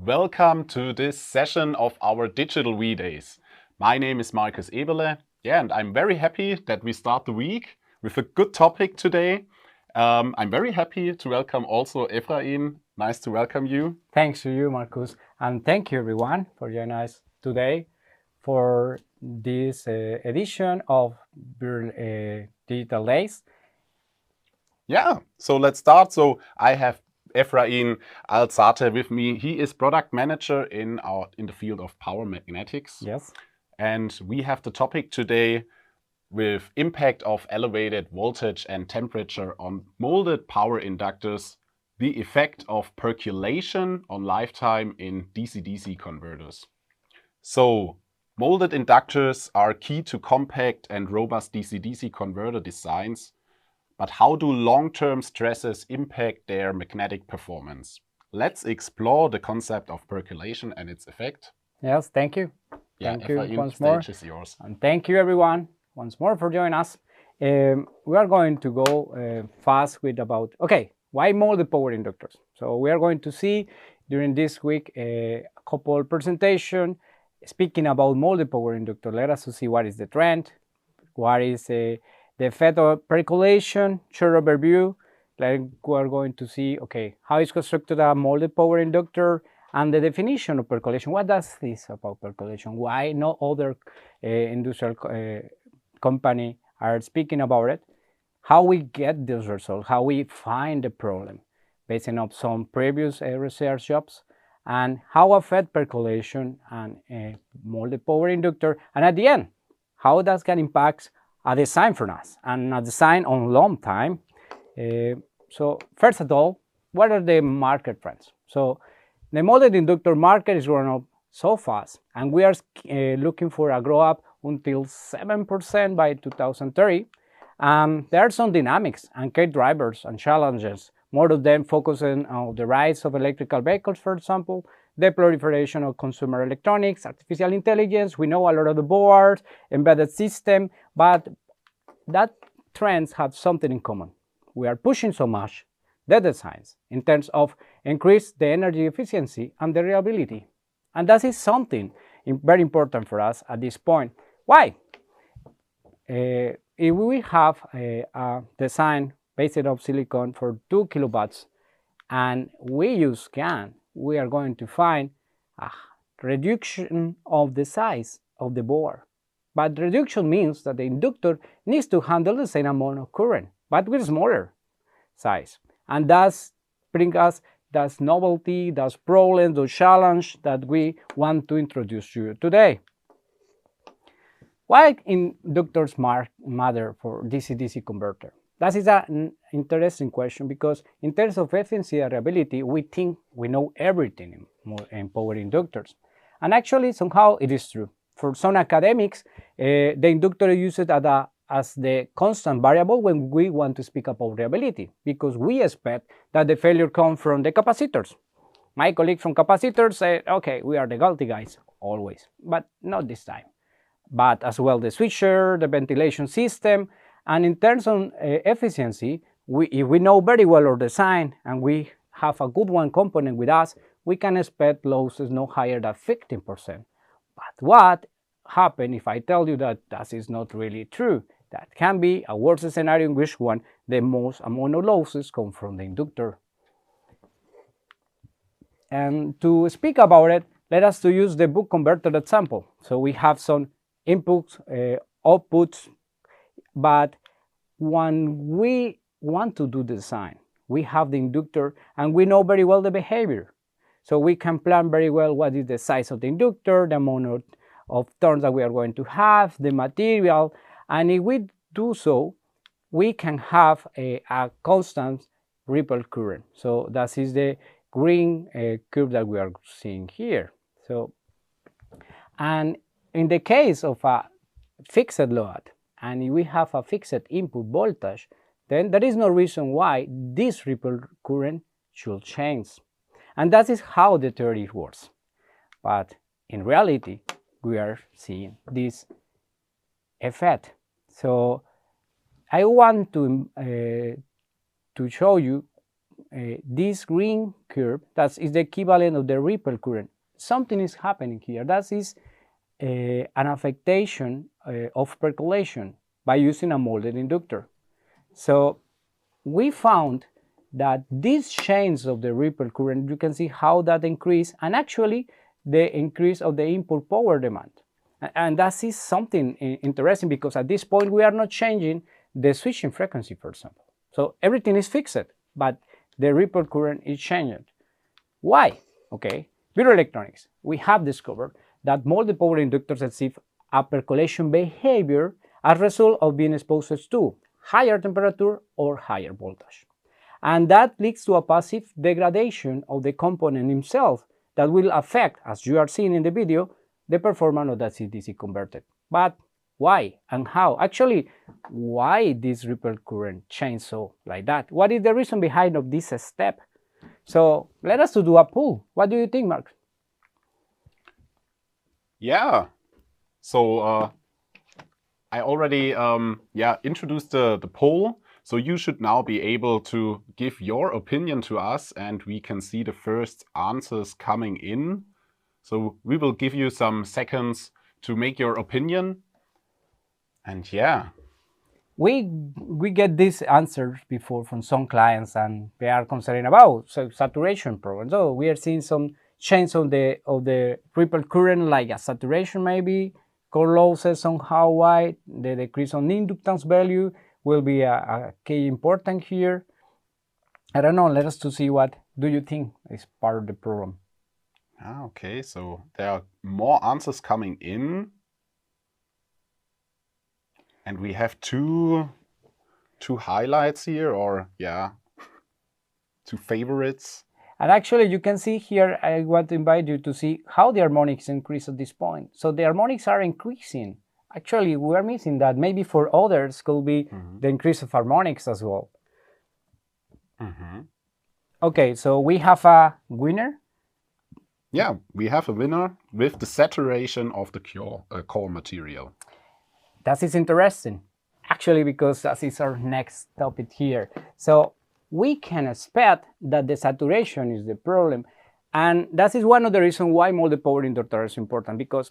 welcome to this session of our Digital We Days. My name is Markus Eberle, and I'm very happy that we start the week with a good topic today. I'm very happy to welcome also Efrain. Nice to welcome you. Thanks to you, Markus, and thank you everyone for joining us today for this edition of Digital Days. Yeah, so let's start. So I have Efrain Alzate with me. He is product manager in the field of power magnetics. Yes. And we have the topic today with impact of elevated voltage and temperature on molded power inductors, the effect of percolation on lifetime in DC-DC converters. So molded inductors are key to compact and robust DC-DC converter designs. But how do long-term stresses impact their magnetic performance? Let's explore the concept of percolation and its effect. Yes, thank you. Thank you once more. Stage is yours. And thank you everyone once more for joining us. We are going to go fast with about, why molded power inductors? So we are going to see during this week a couple presentation speaking about molded power inductor. Let us see what is the trend, what is the effect of percolation, short overview. Like we are going to see, how is constructed a molded power inductor and the definition of percolation. What does this about percolation? Why no other industrial company are speaking about it? How we get this result, how we find the problem based on some previous research jobs, and how affect percolation and molded power inductor, and at the end, how that can impact a design for us and a design on long time. So first of all, what are the market trends? So the molded inductor market is growing up so fast, and we are looking for a grow up until 7% by 2030. There are some dynamics and key drivers and challenges, more of them focusing on the rise of electrical vehicles, for example, the proliferation of consumer electronics, artificial intelligence. We know a lot of the boards, embedded system, but that trends have something in common. We are pushing so much the designs in terms of increase the energy efficiency and the reliability. And that is something very important for us at this point. Why? If we have a design based on silicon for 2 kilowatts and we use GaN, we are going to find a reduction of the size of the board. But reduction means that the inductor needs to handle the same amount of current, but with smaller size. And that's bring us that novelty, that problem, the challenge that we want to introduce you today. Why inductors matter for DC-DC converter? That is an interesting question because in terms of efficiency and reliability, we think we know everything in power inductors. And actually, somehow it is true. For some academics, the inductor is used as the constant variable when we want to speak about reliability, because we expect that the failure comes from the capacitors. My colleague from capacitors said, we are the guilty guys, always, but not this time. But as well the switcher, the ventilation system, and in terms of efficiency, if we know very well our design and we have a good one component with us, we can expect losses no higher than 15%. But what happens if I tell you that that is not really true? That can be a worse scenario in which one the most amount of losses come from the inductor. And to speak about it, let us to use the buck converter example. So we have some inputs, outputs, but when we want to do design, we have the inductor and we know very well the behavior. So we can plan very well what is the size of the inductor, the amount of turns that we are going to have, the material, and if we do so, we can have a constant ripple current. So that is the green curve that we are seeing here. So, and in the case of a fixed load, and if we have a fixed input voltage, then there is no reason why this ripple current should change. And that is how the theory works. But in reality, we are seeing this effect. So I want to show you this green curve, that is the equivalent of the ripple current. Something is happening here. That is an affectation of percolation by using a molded inductor. So we found that these chains of the ripple current, you can see how that increase, and actually the increase of the input power demand. And that is something interesting, because at this point we are not changing the switching frequency, for example. So everything is fixed, but the ripple current is changing. Why? Okay, Würth Elektronik, we have discovered that molded power inductors achieve a percolation behavior as a result of being exposed to higher temperature or higher voltage. And that leads to a passive degradation of the component himself that will affect, as you are seeing in the video, the performance of that DC converter. But why and how? Actually, why this ripple current change so like that? What is the reason behind of this step? So let us to do a poll. What do you think, Mark? Yeah. So I already introduced the poll. So you should now be able to give your opinion to us, and we can see the first answers coming in. So we will give you some seconds to make your opinion. And yeah. We get these answers before from some clients, and they are concerned about saturation problem. So we are seeing some change of the ripple current, like a saturation maybe, core losses somehow wide, the decrease on inductance value will be a key important here. I don't know, let us to see what do you think is part of the problem. Okay, so there are more answers coming in. And we have two highlights here, or yeah, two favorites. And actually you can see here, I want to invite you to see how the harmonics increase at this point. So the harmonics are increasing. Actually, we are missing that. Maybe for others could be the increase of harmonics as well. Okay, so we have a winner. Yeah, we have a winner with the saturation of the core material. That is interesting, actually, because that is our next topic here. So we can expect that the saturation is the problem. And that is one of the reasons why molded power inductor is important, because,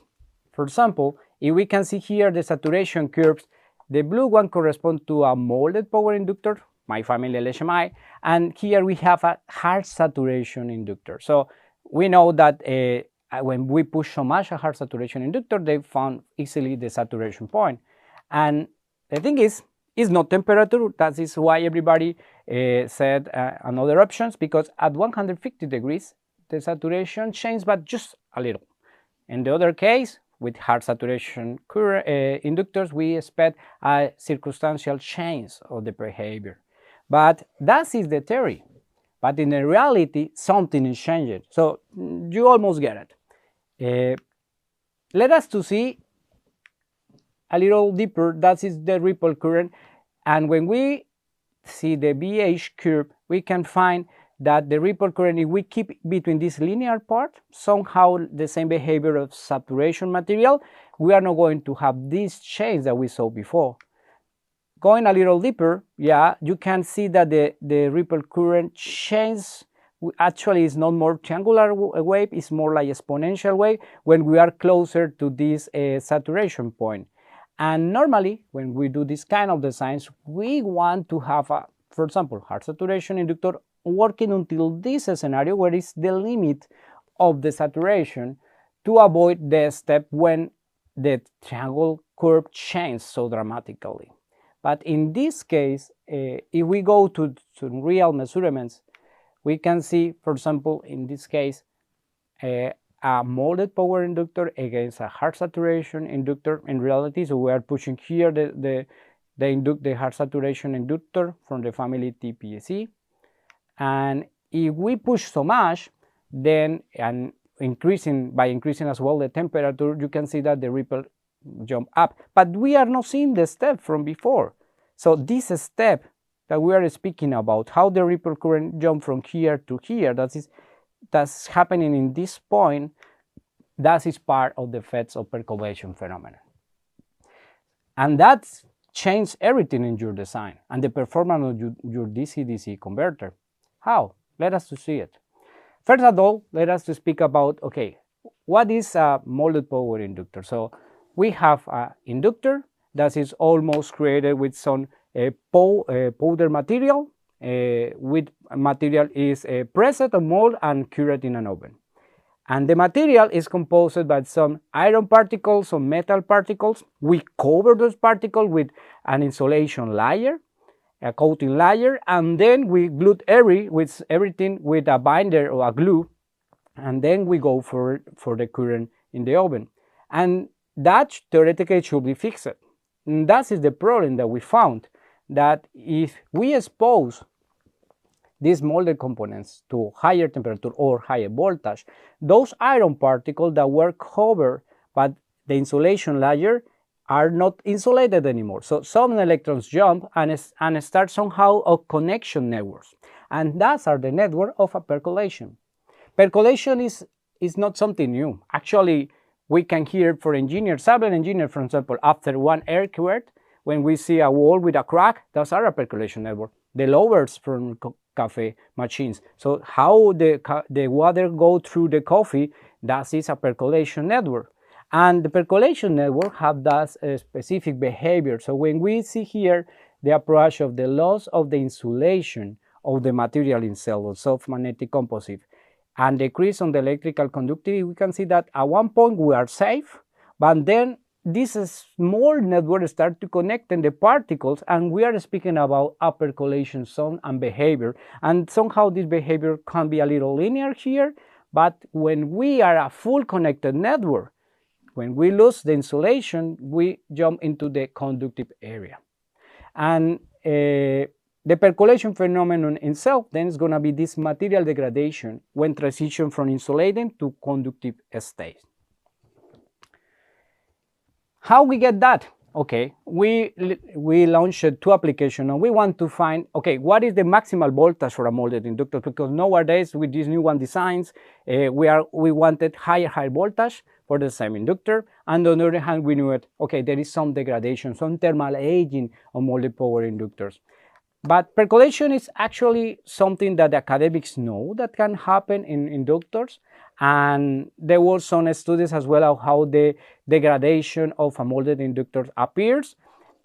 for example, if we can see here the saturation curves, the blue one corresponds to a molded power inductor, my family LHMI, and here we have a hard saturation inductor. So we know that when we push so much a hard saturation inductor, they found easily the saturation point. And the thing is, it's not temperature. That is why everybody said another options, because at 150 degrees, the saturation changes, but just a little. In the other case, with hard saturation inductors, we expect a circumstantial change of the behavior. But that is the theory. But in the reality, something is changing. So you almost get it. Let us to see a little deeper. That is the ripple current. And when we see the VH curve, we can find that the ripple current, if we keep between this linear part, somehow the same behavior of saturation material, we are not going to have this change that we saw before. Going a little deeper, yeah, you can see that the ripple current change actually is not more triangular wave, it's more like exponential wave when we are closer to this saturation point. And normally, when we do this kind of designs, we want to have, for example, hard saturation inductor working until this scenario where it's the limit of the saturation to avoid the step when the triangle curve changes so dramatically. But in this case, if we go to real measurements, we can see, for example, in this case, a molded power inductor against a hard saturation inductor in reality. So we are pushing here the hard saturation inductor from the family TPSE. And if we push so much, then by increasing as well the temperature, you can see that the ripple jump up. But we are not seeing the step from before. So this step that we are speaking about, how the ripple current jump from here to here, that's happening in this point, that is part of the effects of percolation phenomenon. And that changes everything in your design and the performance of your DC-DC converter. How? Let us to see it. First of all, let us to speak about, okay, what is a molded power inductor? So we have an inductor that is almost created with some powder material, with material is pressed or molded and cured in an oven. And the material is composed by some iron particles, some metal particles. We cover those particles with an insulation layer, a coating layer, and then we glue everything with a binder or a glue, and then we go for the current in the oven. And that theoretically should be fixed. And that is the problem that we found, that if we expose these molded components to higher temperature or higher voltage, those iron particles that were covered by the insulation layer are not insulated anymore. So some electrons jump and start somehow a connection networks. And that's the network of a percolation. Percolation is not something new. Actually, we can hear for engineers, civil engineers, for example, after one earthquake, when we see a wall with a crack, that's our percolation network. The lowers from coffee machines. So how the water go through the coffee, that is a percolation network. And the percolation network have that specific behavior. So when we see here the approach of the loss of the insulation of the material itself, of soft magnetic composite, and decrease on the electrical conductivity, we can see that at one point we are safe, but then this small network start to connect in the particles, and we are speaking about a percolation zone and behavior. And somehow this behavior can be a little linear here, but when we are a full connected network, when we lose the insulation, we jump into the conductive area. And the percolation phenomenon itself then is going to be this material degradation when transition from insulating to conductive state. How we get that? Okay, we launched two applications and we want to find, okay, what is the maximal voltage for a molded inductor? Because nowadays with these new one designs, we wanted higher voltage for the same inductor. And on the other hand, we knew it, okay, there is some degradation, some thermal aging on molded power inductors. But percolation is actually something that the academics know that can happen in inductors. And there were some studies as well of how the degradation of a molded inductor appears.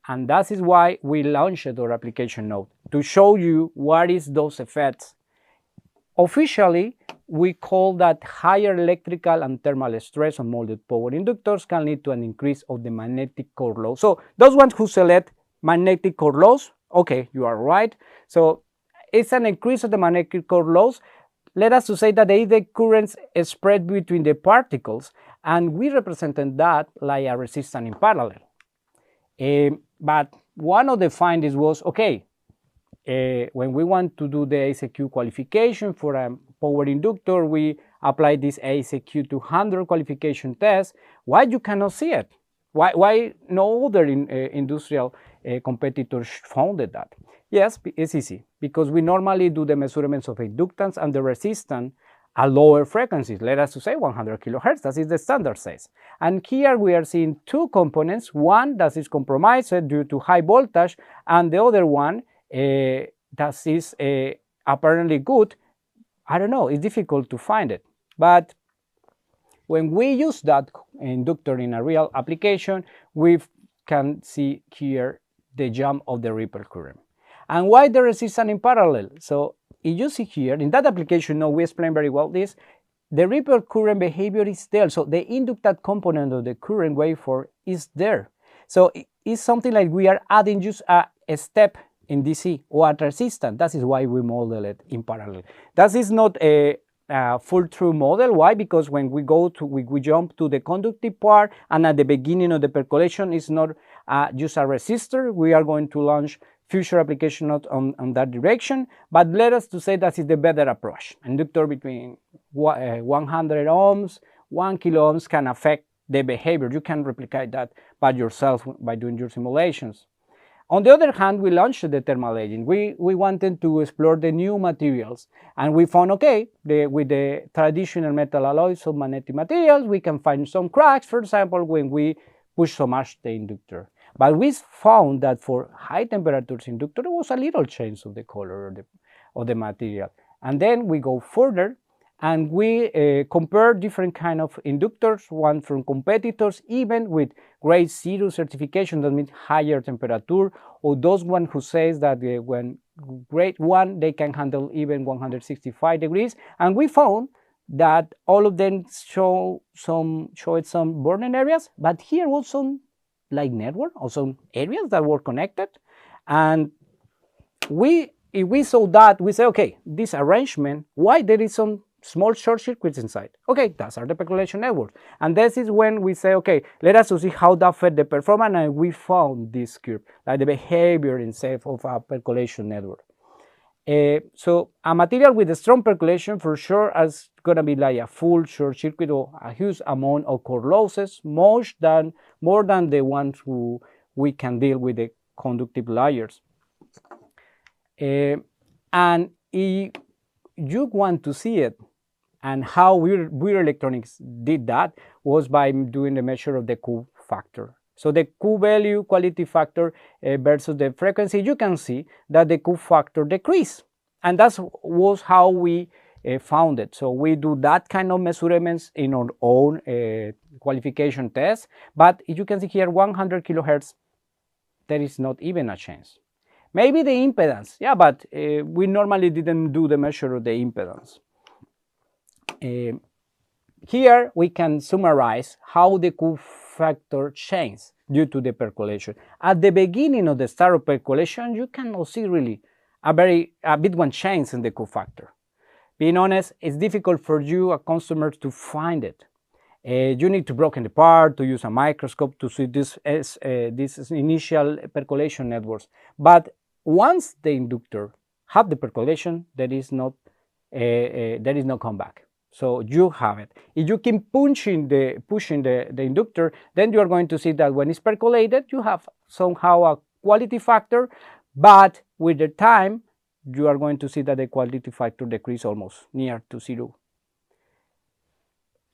And that is why we launched our application note, to show you what is those effects. Officially, we call that higher electrical and thermal stress on molded power inductors can lead to an increase of the magnetic core loss. So those ones who select magnetic core loss, okay, you are right. So it's an increase of the magnetic core loss. Let us to say that the currents spread between the particles, and we represented that like a resistance in parallel. But one of the findings was, okay, when we want to do the ACQ qualification for a power inductor, we apply this ACQ 200 qualification test. Why you cannot see it? Why no other industrial competitors found that? Yes, it's easy, because we normally do the measurements of inductance and the resistance at lower frequencies, let us to say 100 kilohertz, that is the standard size. And here we are seeing two components, one that is compromised due to high voltage, and the other one that is apparently good. I don't know, it's difficult to find it. But when we use that inductor in a real application, we can see here the jump of the ripple current. And why the resistance in parallel? So if you see here, in that application, now we explain very well this, the ripple current behavior is there. So the inductive component of the current waveform is there. So it's something like we are adding just a step in DC or a resistance. That is why we model it in parallel. That is not a full true model. Why? Because when we go to, we jump to the conductive part, and at the beginning of the percolation is not just a resistor. We are going to launch future application not on that direction, but let us to say that is the better approach. Inductor between 100 ohms, 1 kilo ohms can affect the behavior. You can replicate that by yourself by doing your simulations. On the other hand, we launched the thermal aging. We wanted to explore the new materials, and we found, okay, with the traditional metal alloys of magnetic materials, we can find some cracks, for example, when we push so much the inductor. But we found that for high temperatures inductor, there was a little change of the color of the material. And then we go further and we compare different kind of inductors, one from competitors, even with grade 0 certification, that means higher temperature, or those one who says that when grade 1, they can handle even 165 degrees. And we found that all of them showed some burning areas, but here also like network, also areas that were connected. And if we saw that, we say, okay, this arrangement, why there is some small short circuits inside? Okay, that's our the percolation network. And this is when we say, okay, let us see how that affect the performance, and we found this curve, like the behavior itself of a percolation network. So a material with a strong percolation for sure is going to be like a full short circuit or a huge amount of core losses, more than the ones who we can deal with the conductive layers. And if you want to see it, and how Würth Elektronik did that was by doing the measure of the Q factor. So the Q value, quality factor versus the frequency, you can see that the Q factor decreased. And that was how we found it. So we do that kind of measurements in our own qualification test. But you can see here 100 kilohertz, there is not even a chance. Maybe the impedance, yeah, but we normally didn't do the measure of the impedance. Here we can summarize how the Q factor changes due to the percolation. At the beginning of the start of percolation, you cannot see really a big one change in the Q factor. Being honest, it's difficult for you, a customer, to find it. You need to break it apart, to use a microscope to see this initial percolation networks. But once the inductor have the percolation, there is no comeback. So you have it. If you keep pushing the inductor, then you are going to see that when it's percolated, you have somehow a quality factor, but with the time, you are going to see that the quality factor decrease almost near to 0.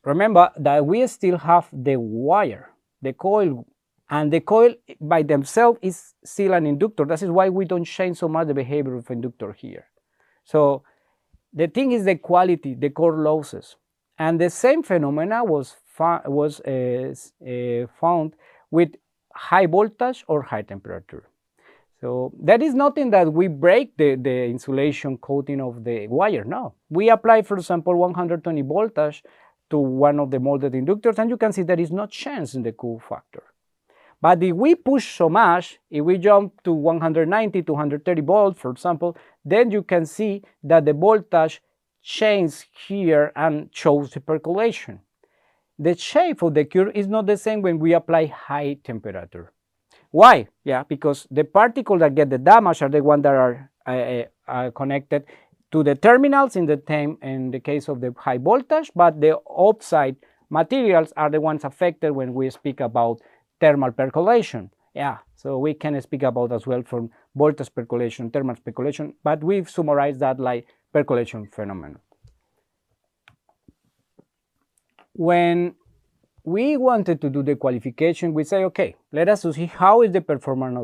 Remember that we still have the wire, the coil, and the coil by themselves is still an inductor. That is why we don't change so much the behavior of inductor here. So the thing is the quality, the core losses. And the same phenomena was found with high voltage or high temperature. So that is nothing that we break the insulation coating of the wire, no. We apply, for example, 120 voltage to one of the molded inductors, and you can see there is no change in the Q factor. But if we push so much, if we jump to 190 to 130 volts, for example, then you can see that the voltage changes here and shows the percolation. The shape of the curve is not the same when we apply high temperature. Why? Yeah, because the particles that get the damage are the ones that are connected to the terminals in the case of the high voltage, but the outside materials are the ones affected when we speak about thermal percolation. Yeah, so we can speak about as well from voltage percolation, thermal percolation, but we've summarized that like percolation phenomenon. When we wanted to do the qualification, we say, okay, let us see how is the performance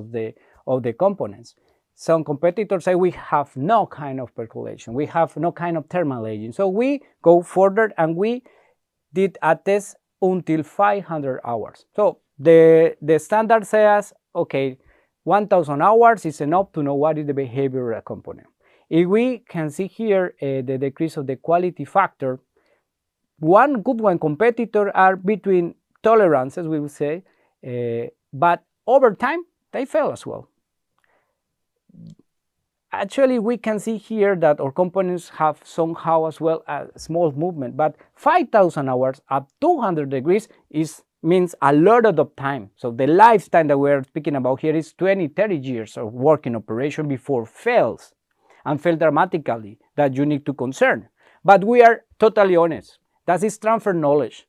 of the components. Some competitors say we have no kind of percolation, we have no kind of thermal aging. So we go further and we did a test until 500 hours. So the standard says, okay, 1000 hours is enough to know what is the behavioral component. If we can see here the decrease of the quality factor, one good one competitor are between tolerances, we would say, but over time they fail as well. Actually, we can see here that our components have somehow as well a small movement, but 5000 hours at 200 degrees means a lot of time. So the lifetime that we're speaking about here is 20-30 years of working operation before fails, and fail dramatically, that you need to concern. But we are totally honest. That is transfer knowledge.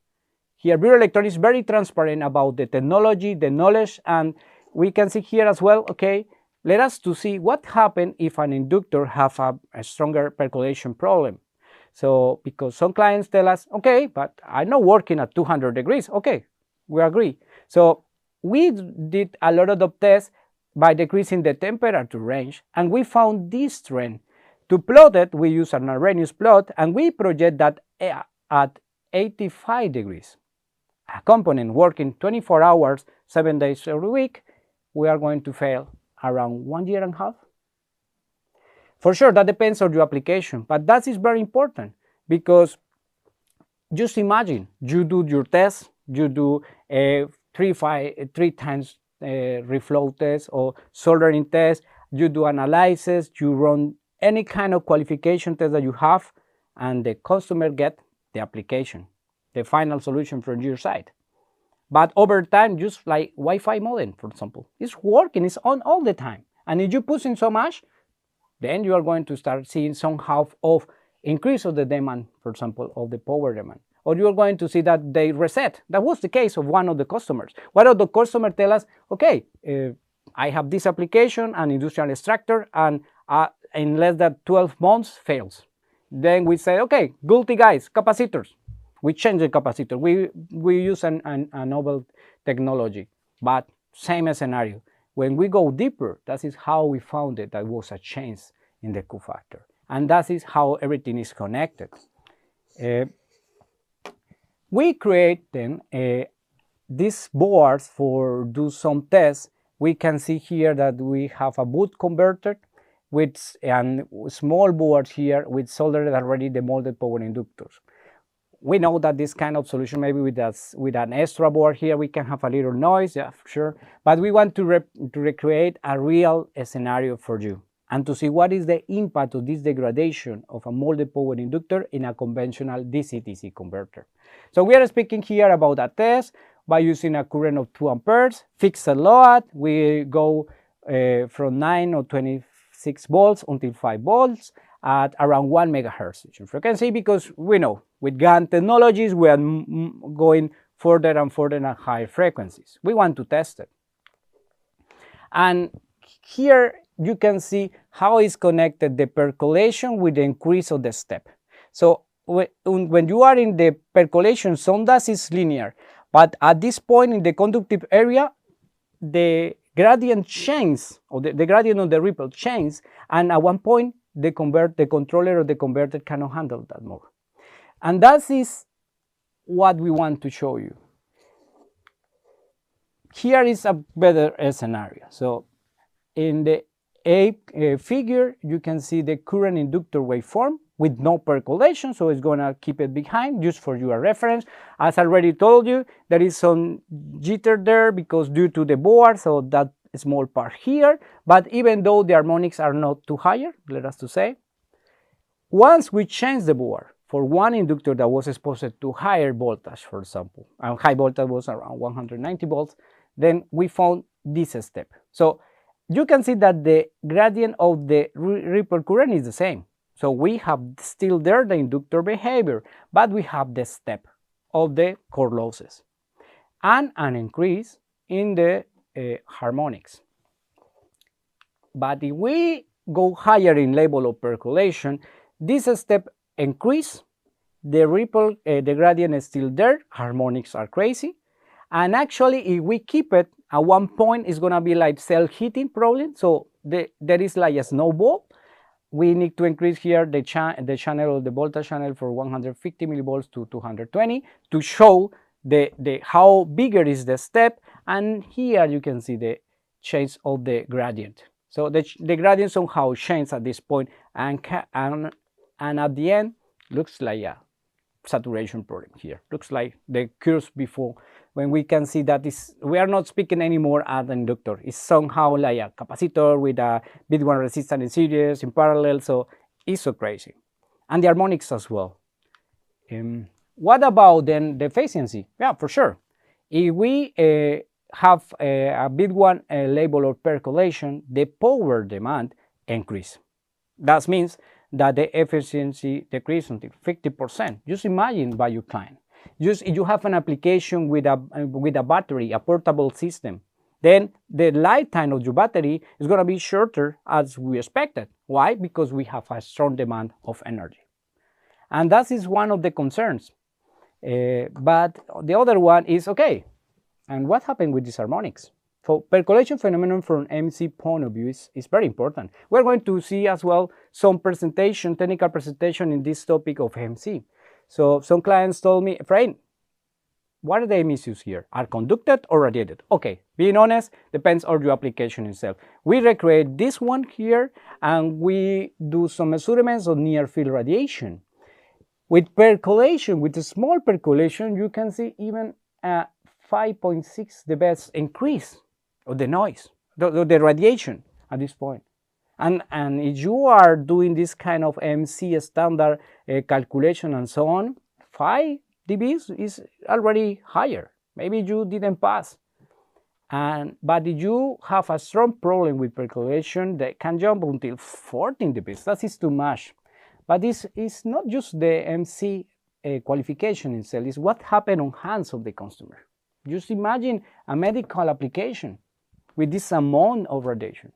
Here, Würth Elektronik is very transparent about the technology, the knowledge, and we can see here as well, okay, let us to see what happens if an inductor have a stronger percolation problem. So, because some clients tell us, okay, but I'm not working at 200 degrees. Okay, we agree. So we did a lot of tests by decreasing the temperature range, and we found this trend To plot it, we use an Arrhenius plot, and we project that at 85 degrees, a component working 24 hours, 7 days every week, we are going to fail around 1.5 years. For sure, that depends on your application, but that is very important because just imagine you do your test, you do three times reflow test or soldering test, you do analysis, you run any kind of qualification test that you have, and the customer get the application, the final solution from your side. But over time, just like Wi-Fi modem, for example, it's working, it's on all the time. And if you push in so much, then you are going to start seeing somehow of increase of the demand, for example, of the power demand. Or you are going to see that they reset. That was the case of one of the customers. One of the customers tell us, okay, I have this application, an industrial extractor, and in less than 12 months fails. Then we say, okay, guilty guys, capacitors. We change the capacitor. We use a novel technology, but same scenario. When we go deeper, that is how we found it. That was a change in the Q factor. And that is how everything is connected. We create then these boards for do some tests. We can see here that we have a boot converter with a small board here with soldered already the molded power inductors. We know that this kind of solution, maybe with an extra board here, we can have a little noise, yeah, for sure. But we want to recreate a real scenario for you and to see what is the impact of this degradation of a molded power inductor in a conventional DC-DC converter. So we are speaking here about a test by using a current of 2 amperes, fixed load. We go from 9 or 26 volts until 5 volts at around 1 megahertz switching frequency, because we know with GaN technologies we are going further and further at higher frequencies. We want to test it. And here you can see how is connected the percolation with the increase of the step. So when you are in the percolation zone, that is linear. But at this point in the conductive area, the gradient changes, or the gradient of the ripple changes, and at one point the controller or the converter cannot handle that more. And that is what we want to show you. Here is a better scenario. So in the figure, you can see the current inductor waveform with no percolation, so it's going to keep it behind, just for your reference. As I already told you, there is some jitter there because due to the board, so that small part here. But even though the harmonics are not too higher, let us to say, once we change the board for one inductor that was exposed to higher voltage, for example, and high voltage was around 190 volts, then we found this step. So you can see that the gradient of the ripple current is the same. So we have still there the inductor behavior, but we have the step of the core losses and an increase in the harmonics. But if we go higher in level of percolation, this step increase, the ripple, the gradient is still there, harmonics are crazy. And actually, if we keep it at one point, it's going to be like self-heating problem. So there is like a snowball. We need to increase here the channel of the voltage channel for 150 millivolts to 220 to show how bigger is the step. And here you can see the change of the gradient. So the gradient somehow changes at this point, and at the end looks like a saturation problem here. Looks like the curves before, when we can see that we are not speaking anymore as an inductor. It's somehow like a capacitor with a bit one resistance in series, in parallel, so it's so crazy. And the harmonics as well. What about then the efficiency? Yeah, for sure. If we have a bit one level of percolation, the power demand increase. That means that the efficiency decreases until 50%. Just imagine by your client. Just if you have an application with a battery, a portable system, then the lifetime of your battery is going to be shorter as we expected. Why? Because we have a strong demand of energy. And that is one of the concerns. But the other one is, okay, and what happened with these harmonics? So percolation phenomenon from MC point of view is very important. We're going to see as well some presentation, technical presentation in this topic of MC. So some clients told me, Efrain, what are the emissions here? Are conducted or radiated? Okay, being honest, depends on your application itself. We recreate this one here and we do some measurements of near field radiation. With percolation, with the small percolation, you can see even a 5.6 dB increase of the noise, the radiation at this point. And if you are doing this kind of MC standard calculation and so on, 5 dB is already higher. Maybe you didn't pass. But if you have a strong problem with percolation, they can jump until 14 dB. That is too much. But this is not just the MC qualification itself, it's what happened on hands of the customer. Just imagine a medical application with this amount of radiation.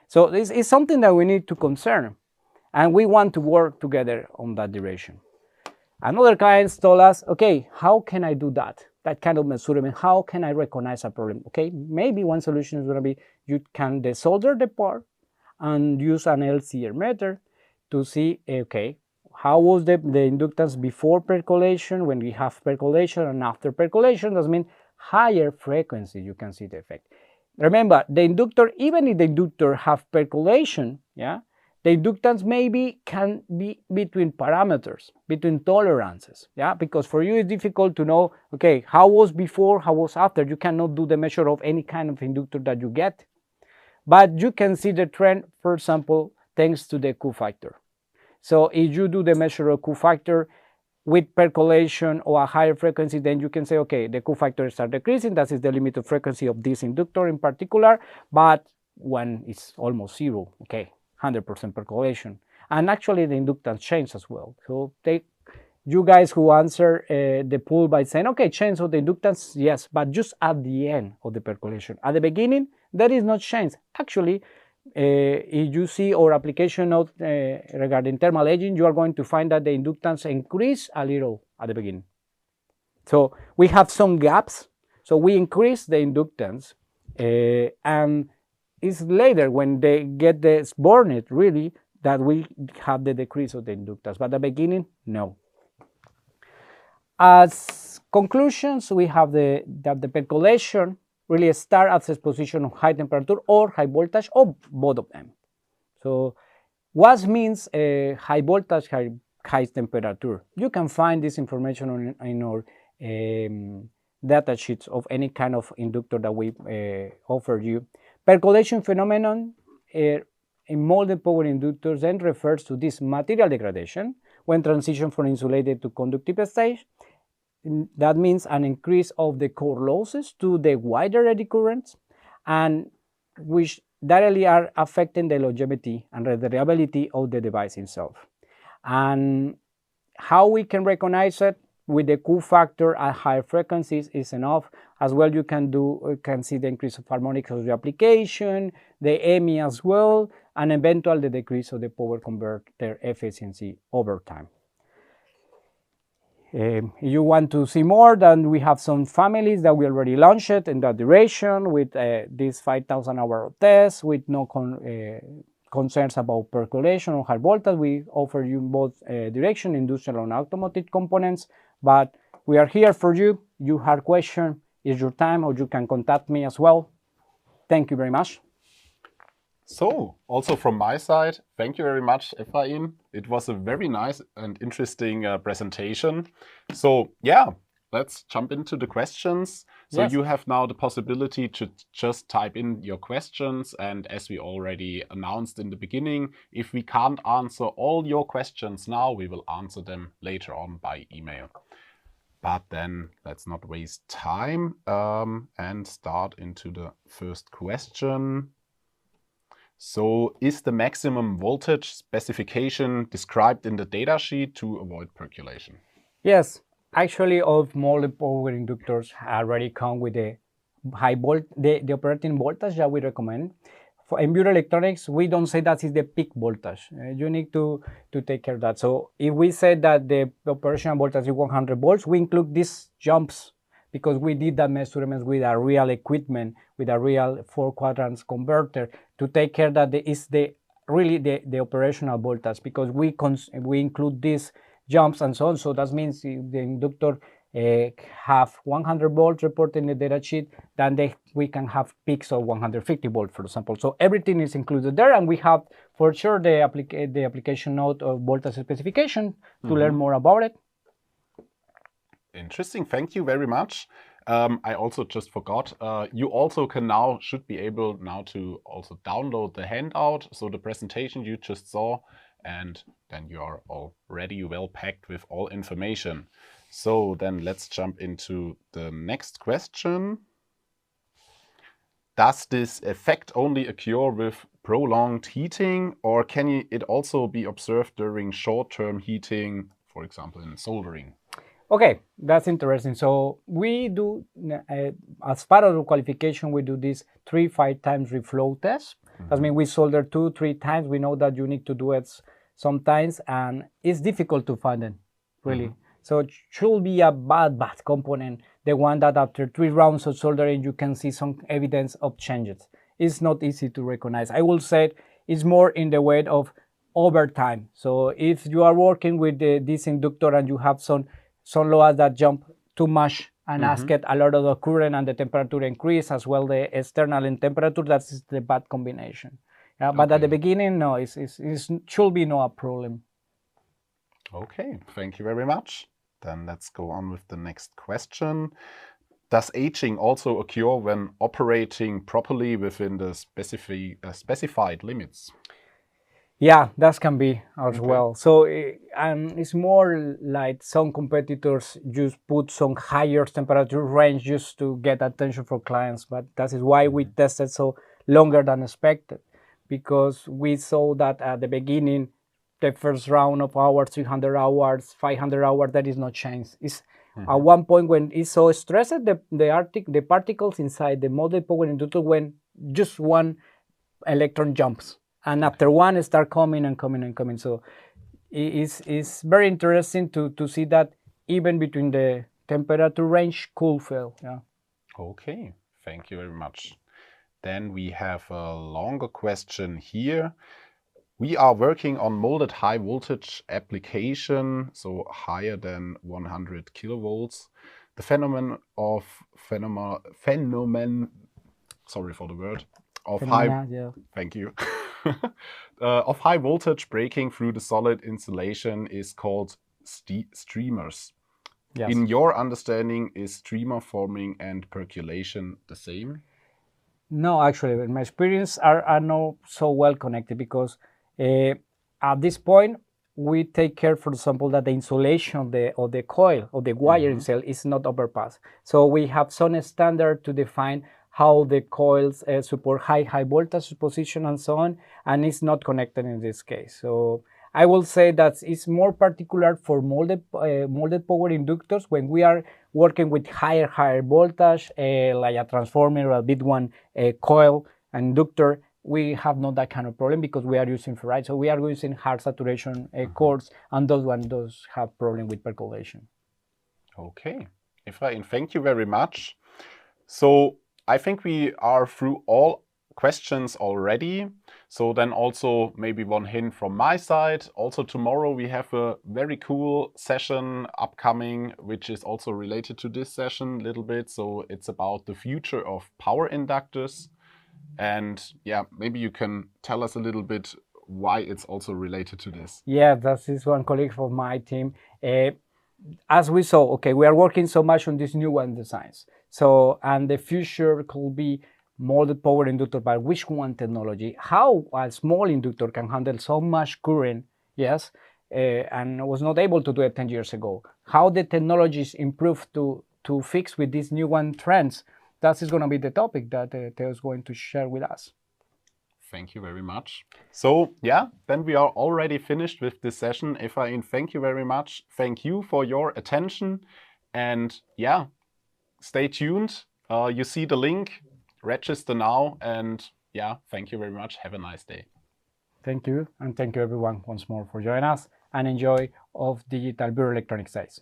So this is something that we need to concern, and we want to work together on that direction. Another clients told us, okay, how can I do that kind of measurement? How can I recognize a problem? Okay, maybe one solution is going to be you can desolder the part and use an LCR meter to see, okay, how was the inductance before percolation, when we have percolation, and after percolation. That means higher frequency, you can see the effect. Remember, the inductor, even if the inductor have percolation, yeah, the inductance maybe can be between parameters, between tolerances, yeah, because for you it's difficult to know, okay, how was before, how was after. You cannot do the measure of any kind of inductor that you get, but you can see the trend, for example, thanks to the Q factor. So if you do the measure of Q factor with percolation or a higher frequency, then you can say, okay, the Q factors are decreasing. That is the limit of frequency of this inductor in particular, but when it's almost zero, okay, 100% percolation. And actually the inductance changes as well. So you guys who answer the poll by saying, okay, change of the inductance, yes, but just at the end of the percolation. At the beginning, there is no change. Actually, if you see our application note regarding thermal aging, you are going to find that the inductance increase a little at the beginning. So we have some gaps. So we increase the inductance, and it's later when they get this burned really that we have the decrease of the inductance. But at the beginning, no. As conclusions, we have that the percolation really start at the exposition of high temperature or high voltage, or both of them. So what means high voltage, high temperature? You can find this information in our data sheets of any kind of inductor that we offer you. Percolation phenomenon in molded power inductors then refers to this material degradation when transition from insulated to conductive stage. That means an increase of the core losses to the wider eddy currents, and which directly are affecting the longevity and reliability of the device itself. And how we can recognize it with the Q factor at higher frequencies is enough. As well, you can see the increase of harmonics of the application, the EMI as well, and eventually the decrease of the power converter efficiency over time. If you want to see more, then we have some families that we already launched in that direction with this 5,000 hour test with no concerns about percolation or high voltage. We offer you both direction, industrial and automotive components, but we are here for you. You have questions, it's your time, or you can contact me as well. Thank you very much. So, also from my side, thank you very much, Efrain. It was a very nice and interesting presentation. So, yeah, let's jump into the questions. So yes. You have now the possibility to just type in your questions. And as we already announced in the beginning, if we can't answer all your questions now, we will answer them later on by email. But then let's not waste time and start into the first question. So, is the maximum voltage specification described in the datasheet to avoid percolation? Yes, actually all molded power inductors already come with the high the operating voltage that we recommend. In Würth Elektronik, we don't say that is the peak voltage. You need to take care of that. So if we say that the operational voltage is 100 volts, we include these jumps because we did that measurements with a real equipment, with a real 4 quadrants converter to take care that it's really the operational voltage, because we include these jumps and so on. So that means if the inductor have 100 volts reported in the data sheet, then we can have peaks of 150 volts, for example. So everything is included there, and we have for sure the application note of voltage specification to learn more about it. Interesting, thank you very much. I also just forgot, you also should be able now to also download the handout, so the presentation you just saw, and then you are already well packed with all information. So then let's jump into the next question. Does this effect only occur with prolonged heating, or can it also be observed during short-term heating, for example in soldering? Okay, that's interesting. So we do, as part of the qualification, we do this 3-5 times reflow test. That means we solder 2-3 times. We know that you need to do it sometimes, and it's difficult to find it, really. So it should be a bad component, the one that after 3 rounds of soldering, you can see some evidence of changes. It's not easy to recognize. I will say it's more in the way of over time. So if you are working with this inductor and you have some loads that jump too much and ask it a lot of the current and the temperature increase as well the external in temperature, that's the bad combination. But at the beginning, no, it should be no problem. Okay, thank you very much. Then let's go on with the next question. Does aging also occur when operating properly within the specified limits? Yeah, that can be as well. So it's more like some competitors just put some higher temperature range just to get attention for clients, but that is why we tested so longer than expected, because we saw that at the beginning, the first round of hours, 300 hours, 500 hours, that is not changed. It's at one point when it's so stressed, the particles inside the molded power inductor when just one electron jumps. And after one, it start coming and coming and coming. So it's very interesting to see that even between the temperature range could fail. Yeah. Okay, thank you very much. Then we have a longer question here. We are working on molded high voltage application, so higher than 100 kilovolts. The phenomenon, sorry for the word, of thank you, of high voltage breaking through the solid insulation is called streamers. Yes. In your understanding, is streamer forming and percolation the same? No, actually, in my experience are not so well connected, because at this point, we take care, for example, that the insulation of the coil, of the wire itself, is not overpassed. So we have some standard to define how the coils support high voltage position and so on, and it's not connected in this case. So I will say that it's more particular for molded power inductors when we are working with higher voltage, like a transformer or a big one coil inductor. We have not that kind of problem because we are using ferrite. So we are using hard saturation cores, and those have problem with percolation. Okay, Efrain, thank you very much. So I think we are through all questions already. So then also maybe one hint from my side. Also tomorrow we have a very cool session upcoming, which is also related to this session a little bit. So it's about the future of power inductors. And yeah, maybe you can tell us a little bit why it's also related to this. Yeah, that is one colleague from my team. As we saw, okay, we are working so much on these new one designs. So, and the future could be molded power inductor, but which one technology? How a small inductor can handle so much current, yes, and was not able to do it 10 years ago. How the technologies improved to fix with these new one trends. That is going to be the topic that Theo is going to share with us. Thank you very much. So yeah, then we are already finished with this session. Efrain, thank you very much. Thank you for your attention. And yeah, stay tuned. You see the link, register now. And yeah, thank you very much. Have a nice day. Thank you. And thank you everyone once more for joining us, and enjoy of digital Würth Elektronik days.